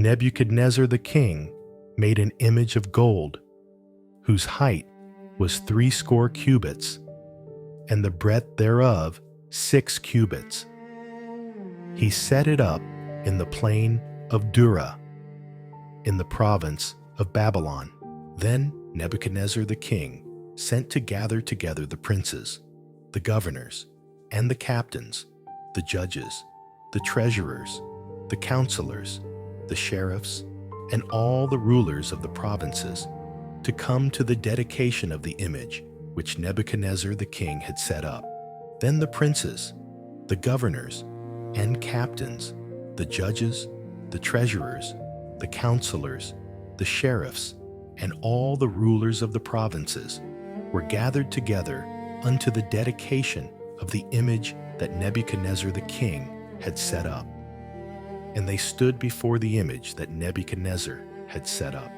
Nebuchadnezzar the king made an image of gold, whose height was 60 cubits, and the breadth thereof 6 cubits. He set it up in the plain of Dura, in the province of Babylon. Then Nebuchadnezzar the king sent to gather together the princes, the governors, and the captains, the judges, the treasurers, the counselors, the sheriffs, and all the rulers of the provinces, to come to the dedication of the image which Nebuchadnezzar the king had set up. Then the princes, the governors, and captains, the judges, the treasurers, the counselors, the sheriffs, and all the rulers of the provinces were gathered together unto the dedication of the image that Nebuchadnezzar the king had set up. And they stood before the image that Nebuchadnezzar had set up.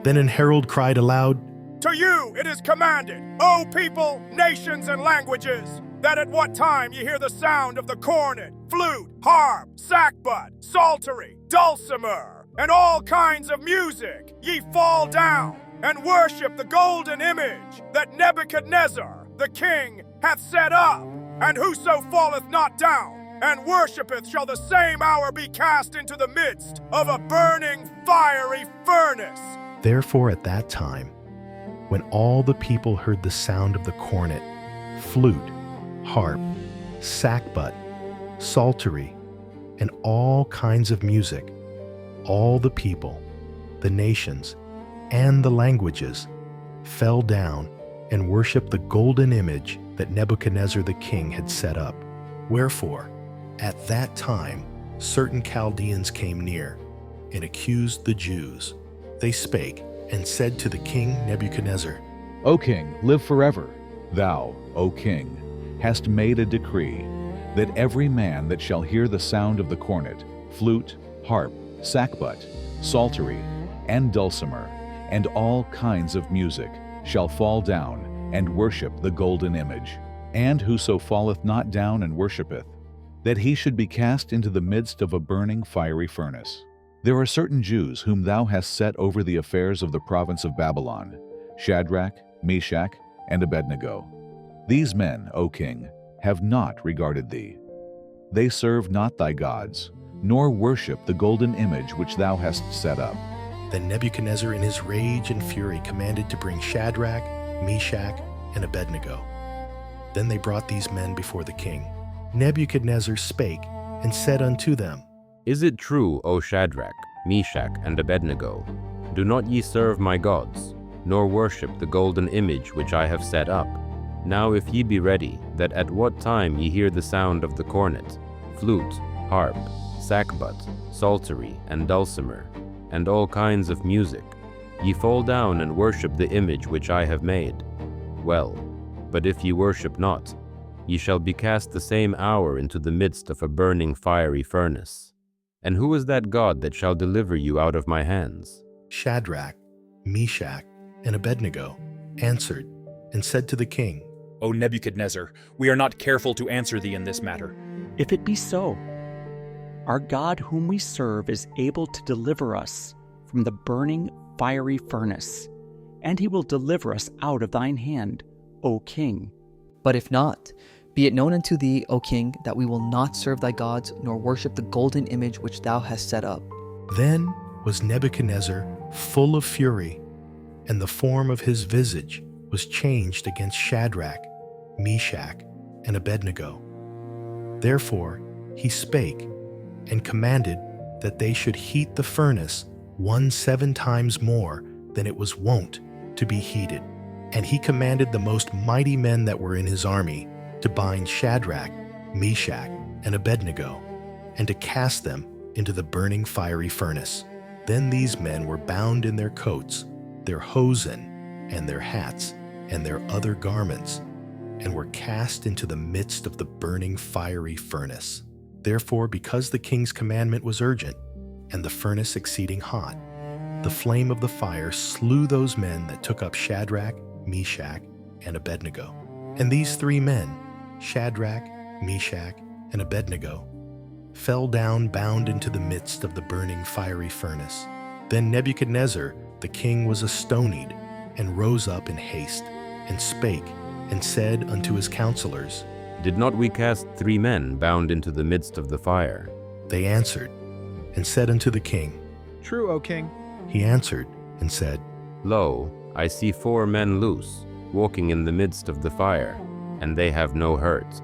Then an herald cried aloud, To you it is commanded, O people, nations, and languages, that at what time ye hear the sound of the cornet, flute, harp, sackbut, psaltery, dulcimer, and all kinds of music, ye fall down and worship the golden image that Nebuchadnezzar the king hath set up. And whoso falleth not down and worshipeth shall the same hour be cast into the midst of a burning fiery furnace. Therefore at that time, when all the people heard the sound of the cornet, flute, harp, sackbut, psaltery, and all kinds of music, all the people, the nations, and the languages fell down and worshipped the golden image that Nebuchadnezzar the king had set up. Wherefore, at that time, certain Chaldeans came near and accused the Jews. They spake and said to the king Nebuchadnezzar, O king, live forever. Thou, O king, hast made a decree that every man that shall hear the sound of the cornet, flute, harp, sackbut, psaltery, and dulcimer, and all kinds of music, shall fall down and worship the golden image. And whoso falleth not down and worshipeth, that he should be cast into the midst of a burning fiery furnace. There are certain Jews whom thou hast set over the affairs of the province of Babylon, Shadrach, Meshach, and Abednego. These men, O king, have not regarded thee. They serve not thy gods, nor worship the golden image which thou hast set up. Then Nebuchadnezzar in his rage and fury commanded to bring Shadrach, Meshach, and Abednego. Then they brought these men before the king. Nebuchadnezzar spake and said unto them, Is it true, O Shadrach, Meshach, and Abednego? Do not ye serve my gods, nor worship the golden image which I have set up? Now if ye be ready, that at what time ye hear the sound of the cornet, flute, harp, sackbut, psaltery, and dulcimer, and all kinds of music, ye fall down and worship the image which I have made. Well, but if ye worship not, ye shall be cast the same hour into the midst of a burning fiery furnace. And who is that God that shall deliver you out of my hands? Shadrach, Meshach, and Abednego answered and said to the king, O Nebuchadnezzar, we are not careful to answer thee in this matter. If it be so, our God whom we serve is able to deliver us from the burning fiery furnace, and he will deliver us out of thine hand, O king. But if not, be it known unto thee, O king, that we will not serve thy gods, nor worship the golden image which thou hast set up. Then was Nebuchadnezzar full of fury, and the form of his visage was changed against Shadrach, Meshach, and Abednego. Therefore he spake and commanded that they should heat the furnace 17 times more than it was wont to be heated. And he commanded the most mighty men that were in his army to bind Shadrach, Meshach, and Abednego, and to cast them into the burning fiery furnace. Then these men were bound in their coats, their hosen, and their hats, and their other garments, and were cast into the midst of the burning fiery furnace. Therefore, because the king's commandment was urgent, and the furnace exceeding hot, the flame of the fire slew those men that took up Shadrach, Meshach, and Abednego. And these 3 men, Shadrach, Meshach, and Abednego, fell down bound into the midst of the burning fiery furnace. Then Nebuchadnezzar the king was astonied, and rose up in haste, and spake, and said unto his counselors, Did not we cast 3 men bound into the midst of the fire? They answered, and said unto the king. True, O king. He answered, and said, Lo, I see 4 men loose, walking in the midst of the fire, and they have no hurt,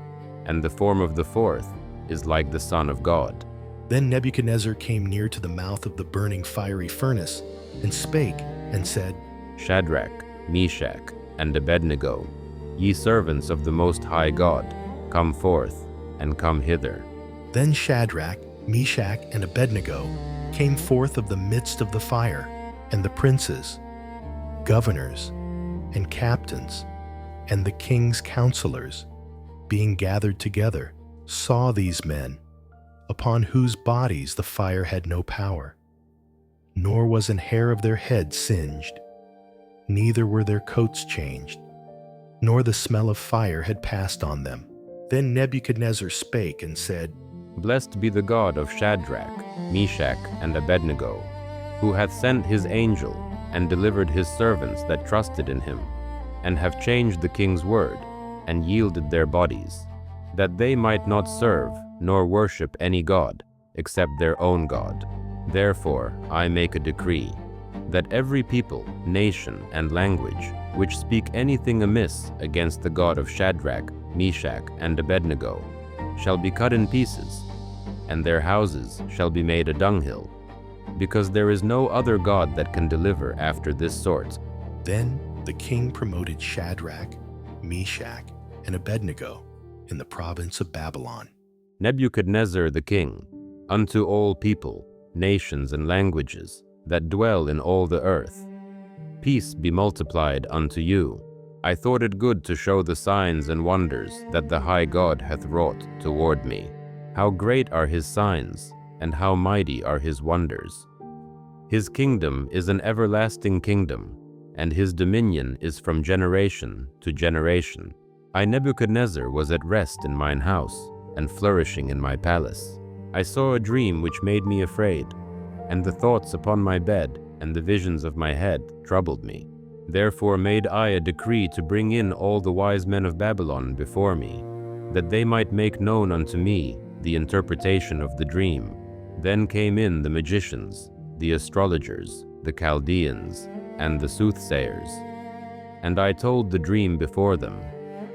and the form of the 4th is like the Son of God. Then Nebuchadnezzar came near to the mouth of the burning fiery furnace, and spake, and said, Shadrach, Meshach, and Abednego, ye servants of the Most High God, come forth, and come hither. Then Shadrach, Meshach, and Abednego came forth of the midst of the fire, and the princes, governors, and captains, and the king's counselors, being gathered together, saw these men, upon whose bodies the fire had no power, nor was an hair of their head singed, neither were their coats changed, nor the smell of fire had passed on them. Then Nebuchadnezzar spake and said, Blessed be the God of Shadrach, Meshach, and Abednego, who hath sent his angel, and delivered his servants that trusted in him, and have changed the king's word, and yielded their bodies, that they might not serve nor worship any god, except their own God. Therefore I make a decree, that every people, nation, and language, which speak anything amiss against the God of Shadrach, Meshach, and Abednego, shall be cut in pieces, and their houses shall be made a dunghill, because there is no other God that can deliver after this sort. Then the king promoted Shadrach, Meshach, and Abednego in the province of Babylon. Nebuchadnezzar the king, unto all people, nations, and languages that dwell in all the earth, peace be multiplied unto you. I thought it good to show the signs and wonders that the high God hath wrought toward me. How great are his signs, and how mighty are his wonders. His kingdom is an everlasting kingdom, and his dominion is from generation to generation. I, Nebuchadnezzar, was at rest in mine house, and flourishing in my palace. I saw a dream which made me afraid, and the thoughts upon my bed and the visions of my head troubled me. Therefore made I a decree to bring in all the wise men of Babylon before me, that they might make known unto me the interpretation of the dream. Then came in the magicians, the astrologers, the Chaldeans, and the soothsayers. And I told the dream before them,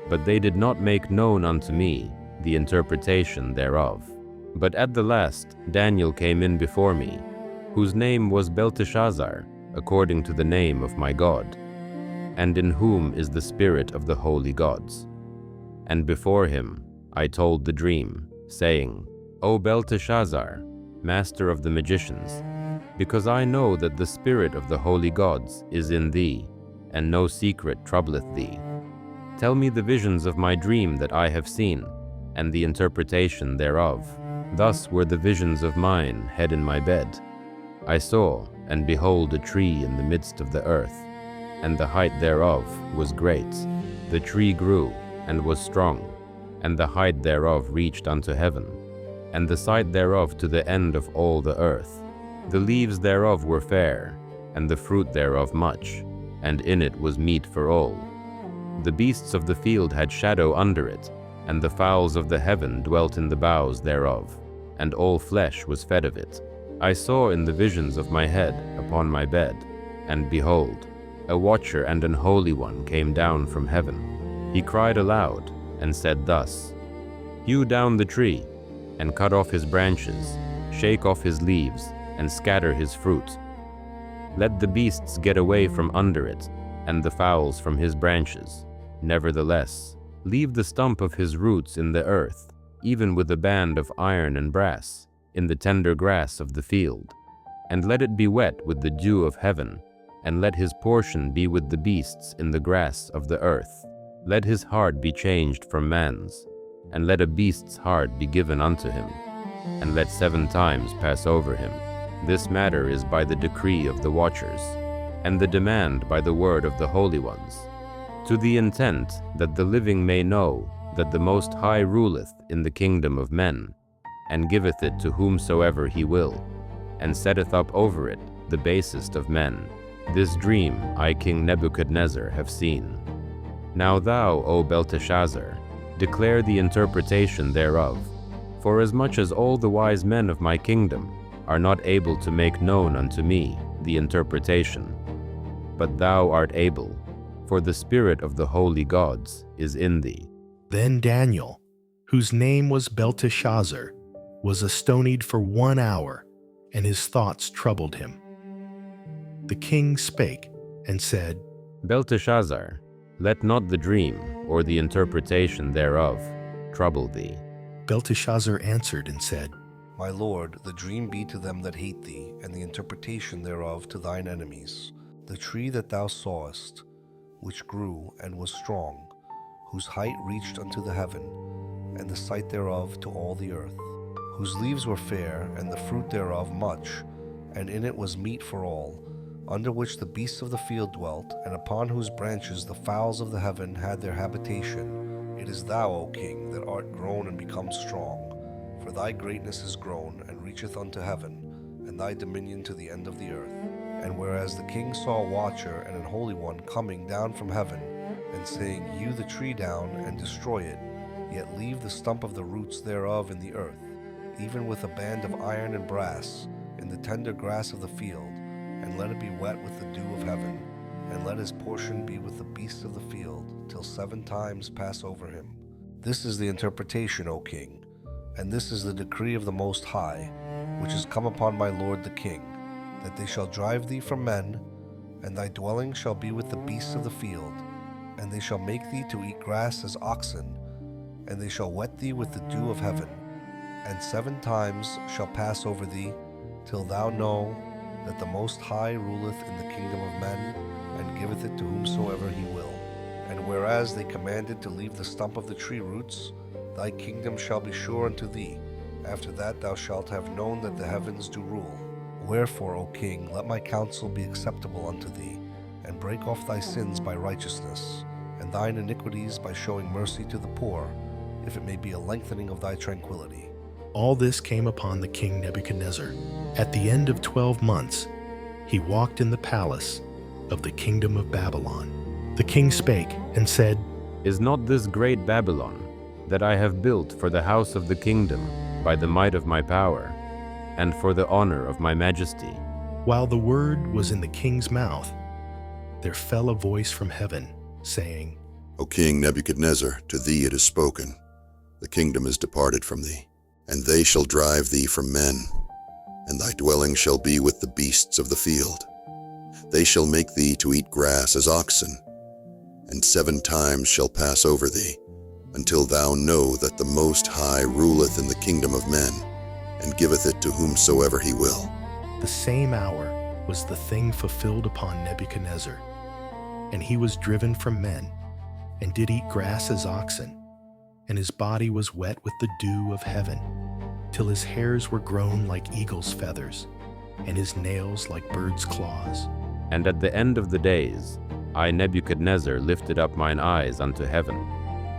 but they did not make known unto me the interpretation thereof. But at the last Daniel came in before me, whose name was Belteshazzar, according to the name of my God, and in whom is the spirit of the holy gods. And before him I told the dream, saying, O Belteshazzar, master of the magicians, because I know that the spirit of the holy gods is in thee, and no secret troubleth thee. Tell me the visions of my dream that I have seen, and the interpretation thereof. Thus were the visions of mine hid in my bed. I saw, and behold, a tree in the midst of the earth, and the height thereof was great. The tree grew, and was strong, and the height thereof reached unto heaven, and the sight thereof to the end of all the earth. The leaves thereof were fair, and the fruit thereof much, and in it was meat for all. The beasts of the field had shadow under it, and the fowls of the heaven dwelt in the boughs thereof, and all flesh was fed of it. I saw in the visions of my head upon my bed, and behold, a watcher and an holy one came down from heaven. He cried aloud, and said thus, Hew down the tree, and cut off his branches, shake off his leaves, and scatter his fruit. Let the beasts get away from under it, and the fowls from his branches. Nevertheless, leave the stump of his roots in the earth, even with a band of iron and brass, in the tender grass of the field. And let it be wet with the dew of heaven, and let his portion be with the beasts in the grass of the earth. Let his heart be changed from man's, and let a beast's heart be given unto him, and let 7 times pass over him. This matter is by the decree of the watchers, and the demand by the word of the holy ones, to the intent that the living may know that the Most High ruleth in the kingdom of men, and giveth it to whomsoever he will, and setteth up over it the basest of men. This dream I, King Nebuchadnezzar, have seen. Now thou, O Belteshazzar, declare the interpretation thereof, forasmuch as all the wise men of my kingdom are not able to make known unto me the interpretation. But thou art able, for the spirit of the holy gods is in thee. Then Daniel, whose name was Belteshazzar, was astonied for 1 hour, and his thoughts troubled him. The king spake and said, Belteshazzar, let not the dream or the interpretation thereof trouble thee. Belteshazzar answered and said, My lord, the dream be to them that hate thee, and the interpretation thereof to thine enemies. The tree that thou sawest, which grew and was strong, whose height reached unto the heaven, and the sight thereof to all the earth, whose leaves were fair, and the fruit thereof much, and in it was meat for all, under which the beasts of the field dwelt, and upon whose branches the fowls of the heaven had their habitation. It is thou, O king, that art grown and become strong, for thy greatness is grown, and reacheth unto heaven, and thy dominion to the end of the earth. And whereas the king saw a watcher and an holy one coming down from heaven, and saying, Hew the tree down, and destroy it, yet leave the stump of the roots thereof in the earth, even with a band of iron and brass, in the tender grass of the field, and let it be wet with the dew of heaven, and let his portion be with the beasts of the field, till 7 times pass over him. This is the interpretation, O king, and this is the decree of the Most High, which is come upon my lord the king, that they shall drive thee from men, and thy dwelling shall be with the beasts of the field, and they shall make thee to eat grass as oxen, and they shall wet thee with the dew of heaven, and 7 times shall pass over thee, till thou know that the Most High ruleth in the kingdom of men, and giveth it to whomsoever he will. And whereas they commanded to leave the stump of the tree roots, thy kingdom shall be sure unto thee. After that thou shalt have known that the heavens do rule. Wherefore, O king, let my counsel be acceptable unto thee, and break off thy sins by righteousness, and thine iniquities by showing mercy to the poor, if it may be a lengthening of thy tranquility. All this came upon the king Nebuchadnezzar. At the end of 12 months, he walked in the palace of the kingdom of Babylon. The king spake and said, Is not this great Babylon, that I have built for the house of the kingdom by the might of my power, and for the honor of my majesty? While the word was in the king's mouth, there fell a voice from heaven, saying, O King Nebuchadnezzar, to thee it is spoken, the kingdom is departed from thee, and they shall drive thee from men, and thy dwelling shall be with the beasts of the field. They shall make thee to eat grass as oxen, and 7 times shall pass over thee, until thou know that the Most High ruleth in the kingdom of men, and giveth it to whomsoever he will. The same hour was the thing fulfilled upon Nebuchadnezzar, and he was driven from men, and did eat grass as oxen, and his body was wet with the dew of heaven, till his hairs were grown like eagle's feathers, and his nails like birds' claws. And at the end of the days, I, Nebuchadnezzar, lifted up mine eyes unto heaven,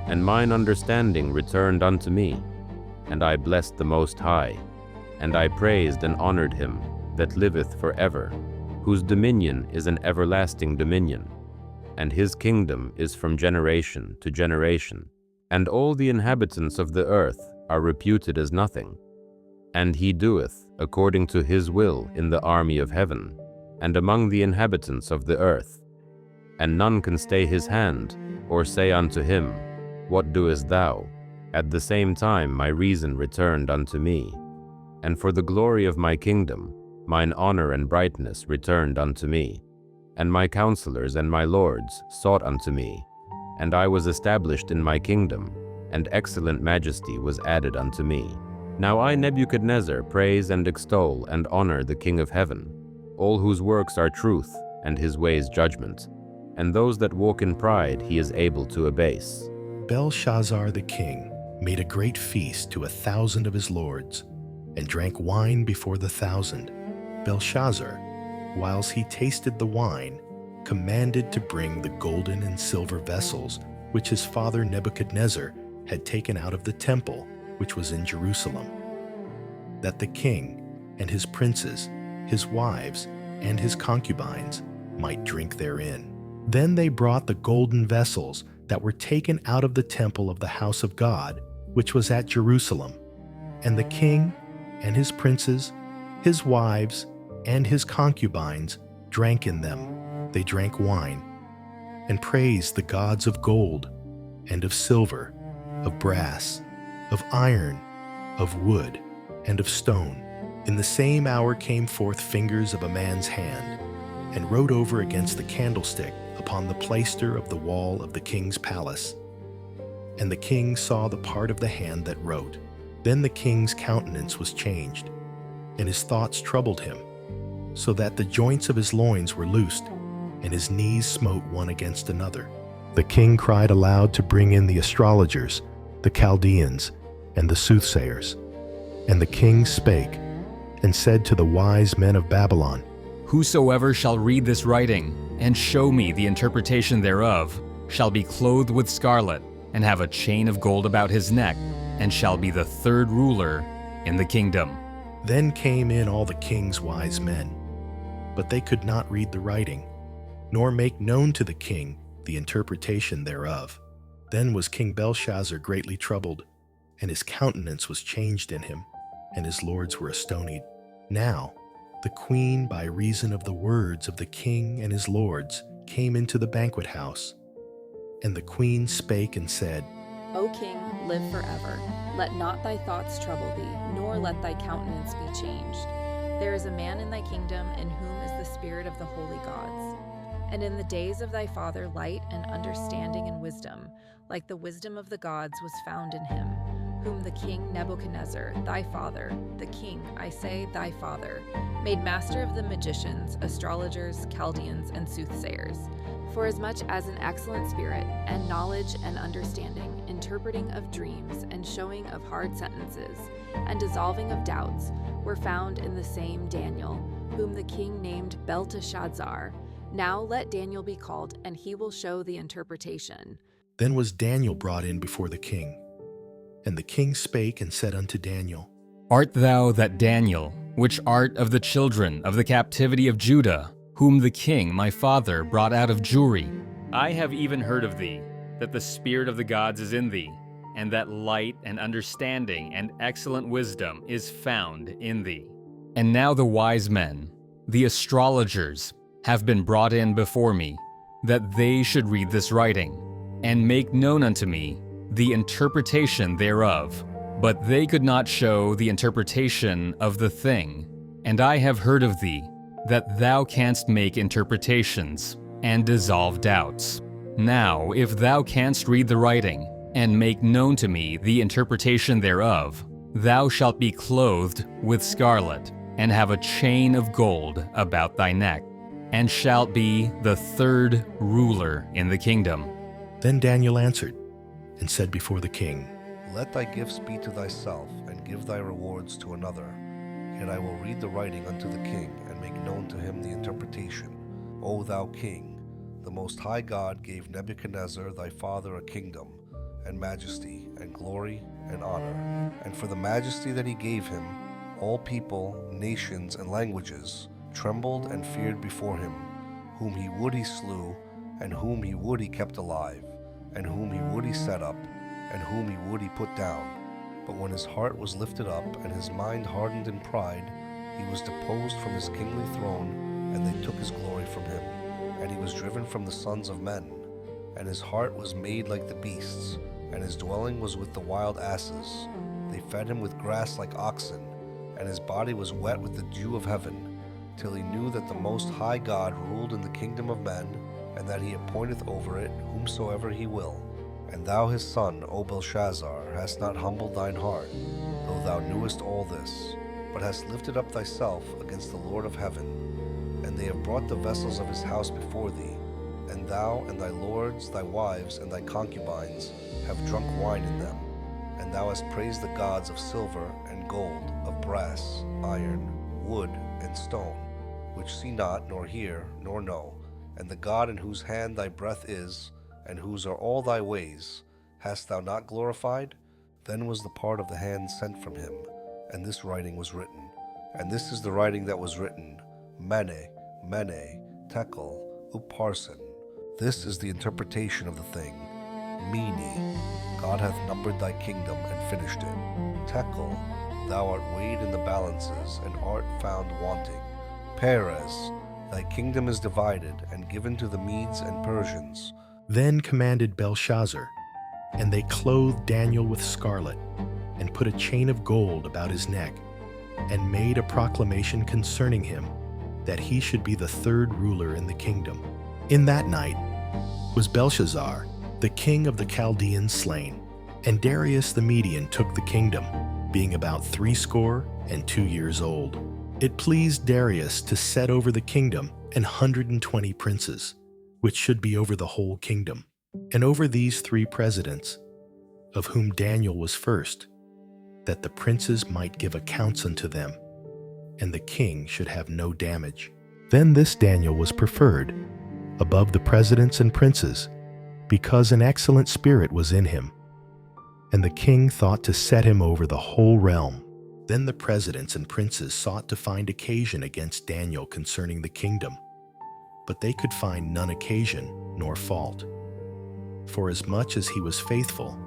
and mine understanding returned unto me, and I blessed the Most High, and I praised and honored him that liveth forever, whose dominion is an everlasting dominion, and his kingdom is from generation to generation. And all the inhabitants of the earth are reputed as nothing. And he doeth according to his will in the army of heaven, and among the inhabitants of the earth. And none can stay his hand, or say unto him, What doest thou? At the same time my reason returned unto me, and for the glory of my kingdom, mine honor and brightness returned unto me. And my counselors and my lords sought unto me, and I was established in my kingdom, and excellent majesty was added unto me. Now I, Nebuchadnezzar, praise and extol and honor the King of heaven, all whose works are truth, and his ways judgment, and those that walk in pride he is able to abase. Belshazzar the king made a great feast to 1,000 of his lords, and drank wine before the 1,000. Belshazzar, whiles he tasted the wine, commanded to bring the golden and silver vessels which his father Nebuchadnezzar had taken out of the temple which was in Jerusalem. that the king and his princes, his wives, and his concubines might drink therein. Then they brought the golden vessels that were taken out of the temple of the house of God, which was at Jerusalem. And the king and his princes, his wives, and his concubines drank in them. They drank wine, and praised the gods of gold, and of silver, of brass, of iron, of wood, and of stone. In the same hour came forth fingers of a man's hand, and wrote over against the candlestick upon the plaister of the wall of the king's palace. And the king saw the part of the hand that wrote. Then the king's countenance was changed, and his thoughts troubled him, so that the joints of his loins were loosed, and his knees smote one against another. The king cried aloud to bring in the astrologers, the Chaldeans, and the soothsayers. And the king spake, and said to the wise men of Babylon, Whosoever shall read this writing, and show me the interpretation thereof, shall be clothed with scarlet, and have a chain of gold about his neck, and shall be the third ruler in the kingdom. Then came in all the king's wise men, but they could not read the writing, nor make known to the king the interpretation thereof. Then was King Belshazzar greatly troubled, and his countenance was changed in him, and his lords were astonied. Now the queen, by reason of the words of the king and his lords, came into the banquet house. And the queen spake and said, O king, live forever. Let not thy thoughts trouble thee, nor let thy countenance be changed. There is a man in thy kingdom in whom is the spirit of the holy gods. And in the days of thy father light and understanding and wisdom, like the wisdom of the gods, was found in him, whom the king Nebuchadnezzar, thy father, the king, I say, thy father, made master of the magicians, astrologers, Chaldeans, and soothsayers. For as much as an excellent spirit, and knowledge and understanding, interpreting of dreams, and showing of hard sentences, and dissolving of doubts, were found in the same Daniel, whom the king named Belteshazzar. Now let Daniel be called, and he will show the interpretation. Then was Daniel brought in before the king. And the king spake and said unto Daniel, Art thou that Daniel, which art of the children of the captivity of Judah, whom the king my father brought out of Jewry? I have even heard of thee, that the spirit of the gods is in thee, and that light and understanding and excellent wisdom is found in thee. And now the wise men, the astrologers, have been brought in before me, that they should read this writing, and make known unto me the interpretation thereof. But they could not show the interpretation of the thing. And I have heard of thee, that thou canst make interpretations, and dissolve doubts. Now, if thou canst read the writing, and make known to me the interpretation thereof, thou shalt be clothed with scarlet, and have a chain of gold about thy neck, and shalt be the third ruler in the kingdom. Then Daniel answered, and said before the king, Let thy gifts be to thyself, and give thy rewards to another. Yet I will read the writing unto the king, and make known to him the interpretation. O thou king, the Most High God gave Nebuchadnezzar thy father a kingdom, and majesty, and glory, and honor. And for the majesty that he gave him, all people, nations, and languages trembled and feared before him. Whom he would he slew, and whom he would he kept alive, and whom he would he set up, and whom he would he put down. But when his heart was lifted up, and his mind hardened in pride, he was deposed from his kingly throne, and they took his glory from him. And he was driven from the sons of men. And his heart was made like the beasts, and his dwelling was with the wild asses. They fed him with grass like oxen, and his body was wet with the dew of heaven, till he knew that the Most High God ruled in the kingdom of men, and that he appointeth over it whomsoever he will. And thou his son, O Belshazzar, hast not humbled thine heart, though thou knewest all this, but hast lifted up thyself against the Lord of heaven. And they have brought the vessels of his house before thee, and thou and thy lords, thy wives, and thy concubines have drunk wine in them. And thou hast praised the gods of silver and gold, of brass, iron, wood, and stone, which see not, nor hear, nor know. And the God in whose hand thy breath is, and whose are all thy ways, hast thou not glorified? Then was the part of the hand sent from him, and this writing was written. And this is the writing that was written, Mene, Mene, Tekel, Upharsin. This is the interpretation of the thing. Mene, God hath numbered thy kingdom and finished it. Tekel, thou art weighed in the balances and art found wanting. Peres, thy kingdom is divided and given to the Medes and Persians. Then commanded Belshazzar, and they clothed Daniel with scarlet, and put a chain of gold about his neck, and made a proclamation concerning him, that he should be the third ruler in the kingdom. In that night was Belshazzar, the king of the Chaldeans, slain, and Darius the Median took the kingdom, being about 62 years old. It pleased Darius to set over the kingdom 120 princes, which should be over the whole kingdom, and over these 3 presidents, of whom Daniel was first, that the princes might give accounts unto them, and the king should have no damage. Then this Daniel was preferred above the presidents and princes, because an excellent spirit was in him, and the king thought to set him over the whole realm. Then the presidents and princes sought to find occasion against Daniel concerning the kingdom, but they could find none occasion nor fault. For as much as he was faithful,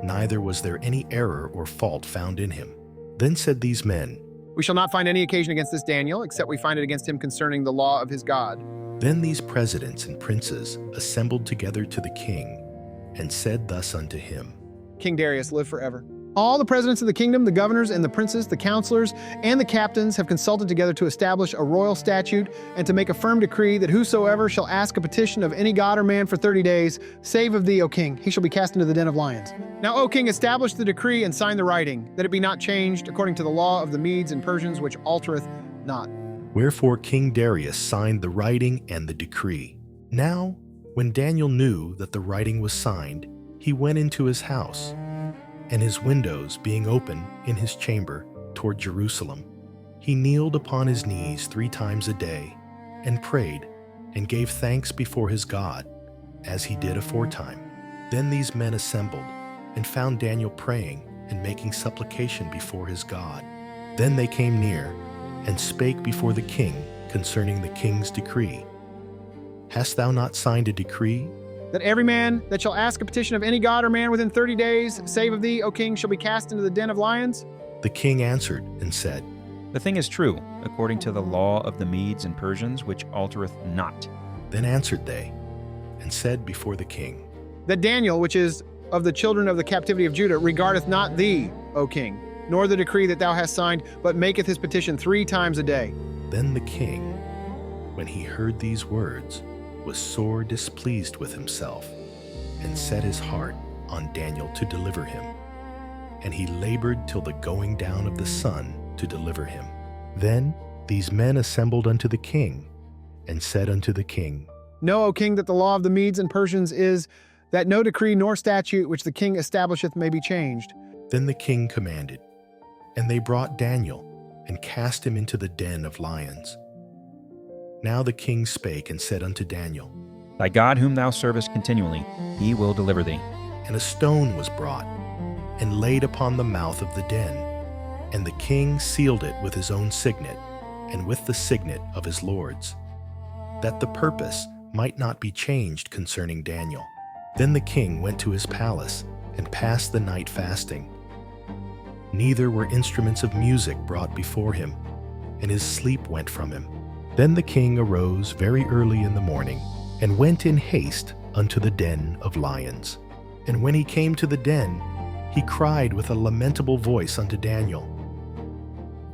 neither was there any error or fault found in him. Then said these men, We shall not find any occasion against this Daniel, except we find it against him concerning the law of his God. Then these presidents and princes assembled together to the king, and said thus unto him, King Darius, live forever. All the presidents of the kingdom, the governors and the princes, the counselors, and the captains have consulted together to establish a royal statute and to make a firm decree that whosoever shall ask a petition of any god or man for 30 days, save of thee, O king, he shall be cast into the den of lions. Now, O king, establish the decree and sign the writing, that it be not changed according to the law of the Medes and Persians, which altereth not. Wherefore King Darius signed the writing and the decree. Now, when Daniel knew that the writing was signed, he went into his house, and his windows being open in his chamber toward Jerusalem, he kneeled upon his knees 3 times a day, and prayed, and gave thanks before his God, as he did aforetime. Then these men assembled, and found Daniel praying and making supplication before his God. Then they came near, and spake before the king concerning the king's decree. Hast thou not signed a decree? That every man that shall ask a petition of any god or man within 30 days, save of thee, O king, shall be cast into the den of lions? The king answered and said, The thing is true, according to the law of the Medes and Persians, which altereth not. Then answered they, and said before the king, That Daniel, which is of the children of the captivity of Judah, regardeth not thee, O king, nor the decree that thou hast signed, but maketh his petition 3 times a day. Then the king, when he heard these words, was sore displeased with himself, and set his heart on Daniel to deliver him. And he labored till the going down of the sun to deliver him. Then these men assembled unto the king, and said unto the king, Know, O king, that the law of the Medes and Persians is, that no decree nor statute which the king establisheth may be changed. Then the king commanded, and they brought Daniel, and cast him into the den of lions. Now the king spake and said unto Daniel, Thy God whom thou servest continually, he will deliver thee. And a stone was brought, and laid upon the mouth of the den. And the king sealed it with his own signet, and with the signet of his lords, that the purpose might not be changed concerning Daniel. Then the king went to his palace, and passed the night fasting. Neither were instruments of music brought before him, and his sleep went from him. Then the king arose very early in the morning, and went in haste unto the den of lions. And when he came to the den, he cried with a lamentable voice unto Daniel.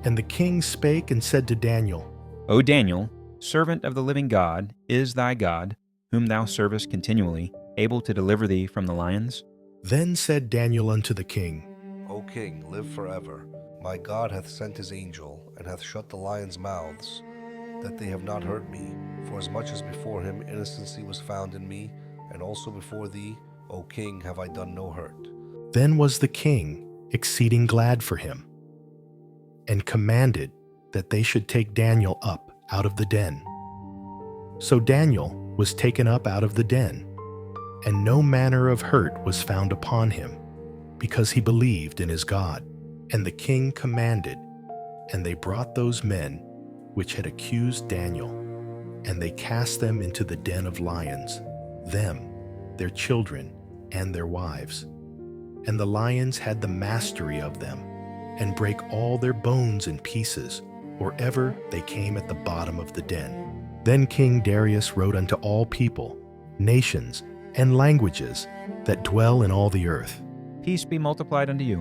And the king spake and said to Daniel, O Daniel, servant of the living God, is thy God, whom thou servest continually, able to deliver thee from the lions? Then said Daniel unto the king, O king, live forever. My God hath sent his angel, and hath shut the lions' mouths, that they have not hurt me. For as much as before him innocency was found in me, and also before thee, O king, have I done no hurt. Then was the king exceeding glad for him, and commanded that they should take Daniel up out of the den. So Daniel was taken up out of the den, and no manner of hurt was found upon him, because he believed in his God. And the king commanded, and they brought those men which had accused Daniel, and they cast them into the den of lions, them, their children, and their wives. And the lions had the mastery of them, and brake all their bones in pieces, or ever they came at the bottom of the den. Then King Darius wrote unto all people, nations, and languages that dwell in all the earth. Peace be multiplied unto you.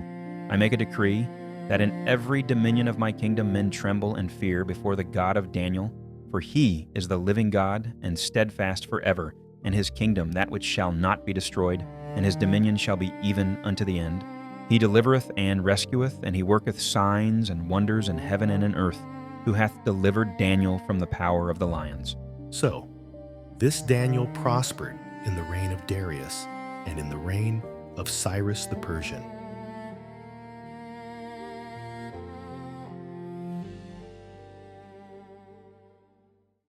I make a decree that in every dominion of my kingdom men tremble and fear before the God of Daniel, for he is the living God and steadfast forever, and his kingdom that which shall not be destroyed, and his dominion shall be even unto the end. He delivereth and rescueth, and he worketh signs and wonders in heaven and in earth, who hath delivered Daniel from the power of the lions. So, this Daniel prospered in the reign of Darius and in the reign of Cyrus the Persian.